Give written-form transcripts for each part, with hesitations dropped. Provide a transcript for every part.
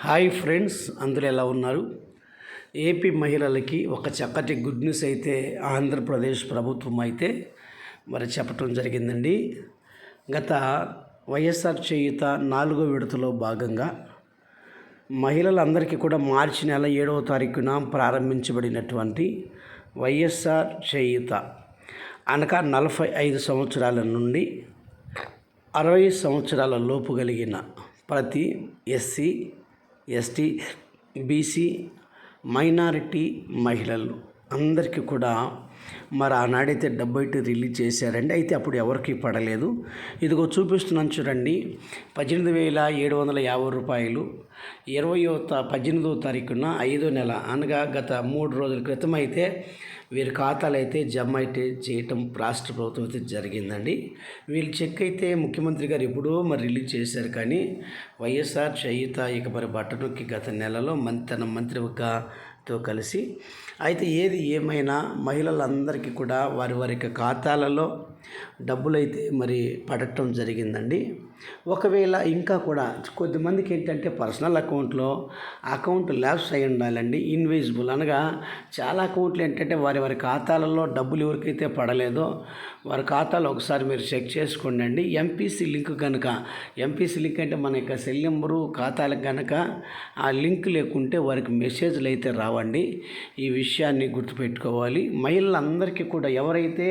Hi friends, అందరూ ఎలా ఉన్నారు? ఏపీ మహిళలకి ఒక చక్కటి గుడ్ న్యూస్ అయితే ఆంధ్రప్రదేశ్ ప్రభుత్వం అయితే మరి చెప్పటం జరిగిందండి. గత వైఎస్ఆర్ చేయూత 4వ విడతలో భాగంగా మహిళలందరికీ కూడా మార్చి నెల 7వ తారీఖున ప్రారంభించబడినటువంటి వైఎస్ఆర్ చేయూత అనగా 45 సంవత్సరాల నుండి 60 సంవత్సరాల లోపు కలిగిన ప్రతి ఎస్సీ, ఎస్టీ, బీసీ, మైనారిటీ మహిళలు అందరికీ కూడా మరి ఆనాడైతే డబ్బు అయితే రిలీజ్ చేశారండి. అయితే అప్పుడు ఎవరికి పడలేదు. ఇదిగో చూపిస్తున్నాను చూడండి. 18,750 రూపాయలు 18వ తారీఖున 5వ నెల అనగా గత 3 రోజుల క్రితం అయితే వీరి ఖాతాలు అయితే జమ అయితే చేయటం రాష్ట్ర ప్రభుత్వం అయితే జరిగిందండి. వీళ్ళు చెక్ అయితే ముఖ్యమంత్రి గారు ఎప్పుడో మరి రిలీజ్ చేశారు. కానీ వైఎస్ఆర్ చేయూత ఇక మరి బట్టనొక్కి గత నెలలో తన మంత్రితో కలిసి అయితే ఏది ఏమైనా మహిళలందరికీ కూడా వారి వారి ఖాతాలలో డబ్బులైతే మరి పడటం జరిగిందండి. ఒకవేళ ఇంకా కూడా కొద్దిమందికి ఏంటంటే పర్సనల్ అకౌంట్ ల్యాప్స్ అయి ఉండాలండి. ఇన్విజిబుల్ అనగా చాలా అకౌంట్లు ఏంటంటే వారి వారి ఖాతాలలో డబ్బులు ఎవరికైతే పడలేదో వారి ఖాతాలో ఒకసారి మీరు చెక్ చేసుకోండి అండి. ఎంపీసీ లింక్ కనుక ఎంపీసీ లింక్ అంటే మన యొక్క సెల్ నెంబరు ఖాతాలకు కనుక ఆ లింక్ లేకుంటే వారికి మెసేజ్లు అయితే రావండి. ఈ విషయాన్ని గుర్తుపెట్టుకోవాలి. మహిళలందరికీ కూడా ఎవరైతే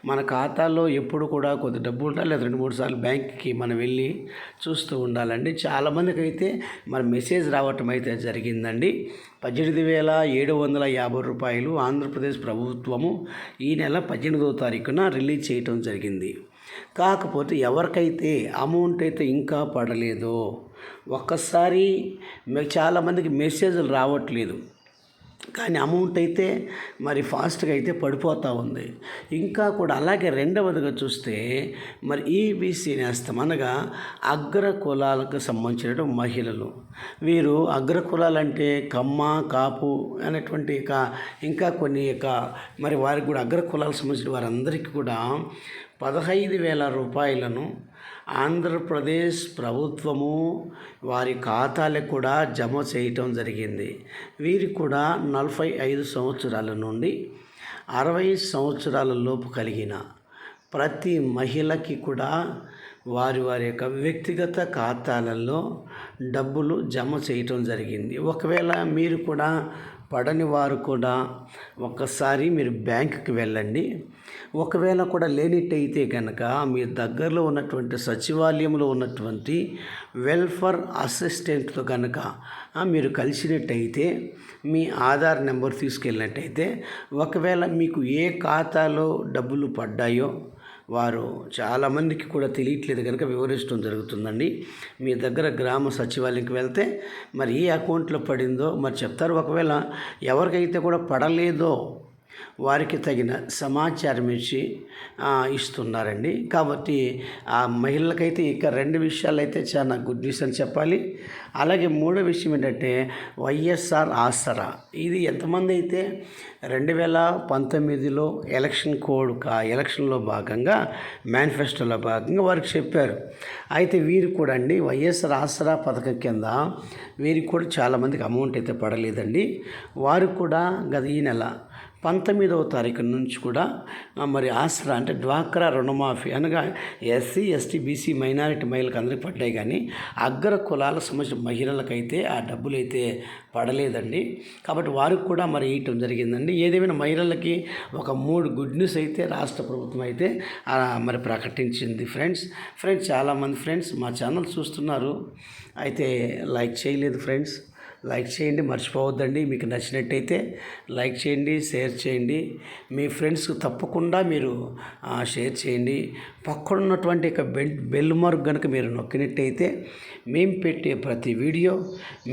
మన ఖాతాలో ఎప్పుడు కూడా కొద్ది డబ్బు ఉండాలి, లేదా 2-3 సార్లు బ్యాంక్కి మనం వెళ్ళి చూస్తూ ఉండాలండి. చాలామందికి అయితే మరి మెసేజ్ రావటం అయితే జరిగిందండి. 18,750 రూపాయలు ఆంధ్రప్రదేశ్ ప్రభుత్వము ఈ నెల 18వ తారీఖున రిలీజ్ చేయటం జరిగింది. కాకపోతే ఎవరికైతే అమౌంట్ అయితే ఇంకా పడలేదో ఒక్కసారి చాలామందికి మెసేజ్లు రావట్లేదు, కానీ అమౌంట్ అయితే మరి ఫాస్ట్గా అయితే పడిపోతూ ఉంది. ఇంకా కూడా అలాగే రెండవదిగా చూస్తే మరి ఈబీసీ నేస్తం అనగా అగ్ర కులాలకు సంబంధించిన మహిళలు, వీరు అగ్ర కులాలంటే కమ్మ, కాపు అనేటువంటి ఇంకా కొన్ని మరి వారికి కూడా అగ్ర కులాలకు సంబంధించిన వారందరికీ కూడా 15,000 రూపాయలను ఆంధ్రప్రదేశ్ ప్రభుత్వము వారి ఖాతాలకు కూడా జమ చేయటం జరిగింది. వీరికి కూడా 45 సంవత్సరాల నుండి 60 సంవత్సరాల లోపు కలిగిన ప్రతి మహిళకి కూడా వారి వారి యొక్క వ్యక్తిగత ఖాతాలలో డబ్బులు జమ చేయటం జరిగింది. ఒకవేళ మీరు కూడా పడని వారు కూడా ఒక్కసారి మీరు బ్యాంకుకి వెళ్ళండి. ఒకవేళ కూడా లేనిట్టయితే కనుక మీ దగ్గరలో ఉన్నటువంటి సచివాలయంలో ఉన్నటువంటి వెల్ఫేర్ అసిస్టెంట్తో కనుక మీరు కలిసినట్టయితే మీ ఆధార్ నెంబర్ తీసుకెళ్ళినట్టయితే ఒకవేళ మీకు ఏ ఖాతాలో డబ్బులు పడ్డాయో వారు చాలామందికి కూడా తెలియట్లేదు కనుక వివరించడం జరుగుతుందండి. మీ దగ్గర గ్రామ సచివాలయంకి వెళ్తే మరి ఏ అకౌంట్లో పడిందో మరి చెప్తారు. ఒకవేళ ఎవరికైతే కూడా పడలేదో వారికి తగిన సమాచారం ఇస్తున్నారండి. కాబట్టి ఆ మహిళలకైతే ఇక 2 విషయాలు అయితే చాలా గుడ్ న్యూస్ అని చెప్పాలి. అలాగే 3వ విషయం ఏంటంటే వైఎస్ఆర్ ఆసరా. ఇది ఎంతమంది అయితే 2019లో ఎలక్షన్లో భాగంగా మేనిఫెస్టోలో భాగంగా వారికి చెప్పారు. అయితే వీరు కూడా అండి వైఎస్ఆర్ ఆసరా పథకం కింద వీరికి కూడా చాలామందికి అమౌంట్ అయితే పడలేదండి. వారు కూడా ఈ నెల 19వ తారీఖు నుంచి కూడా మరి ఆసరా అంటే డ్వాక్రా రుణమాఫీ అనగా ఎస్సీ, ఎస్టీ, బీసీ, మైనారిటీ మహిళలకు అందరికీ పడ్డాయి, కానీ అగ్ర కులాలకు సంబంధించిన మహిళలకైతే ఆ డబ్బులు అయితే పడలేదండి. కాబట్టి వారికి కూడా మరి ఇవ్వటం జరిగిందండి. ఏదేమైనా మహిళలకి ఒక 3 గుడ్ న్యూస్ అయితే రాష్ట్ర ప్రభుత్వం అయితే మరి ప్రకటించింది. ఫ్రెండ్స్ చాలామంది ఫ్రెండ్స్ మా ఛానల్ చూస్తున్నారు, అయితే లైక్ చేయలేదు. ఫ్రెండ్స్ లైక్ చేయండి, మర్చిపోవద్దండి. మీకు నచ్చినట్టయితే లైక్ చేయండి, షేర్ చేయండి. మీ ఫ్రెండ్స్కి తప్పకుండా మీరు షేర్ చేయండి. పక్కన ఉన్నటువంటి బెల్ మార్క్ కనుక మీరు నొక్కినట్టయితే మేము పెట్టే ప్రతి వీడియో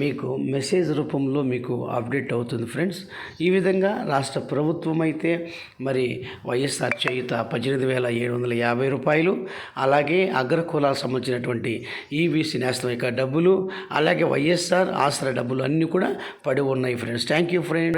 మీకు మెసేజ్ రూపంలో మీకు అప్డేట్ అవుతుంది. ఫ్రెండ్స్ ఈ విధంగా రాష్ట్ర ప్రభుత్వం అయితే మరి వైఎస్ఆర్ చేయూత 18,750 రూపాయలు, అలాగే అగ్ర కులాలకు సంబంధించినటువంటి ఈబీసీ నేస్తం యొక్క డబ్బులు, అలాగే వైఎస్ఆర్ ఆసరా డబ్బులు అన్నీ కూడా పడి ఉన్నాయి. Friends thank you friends.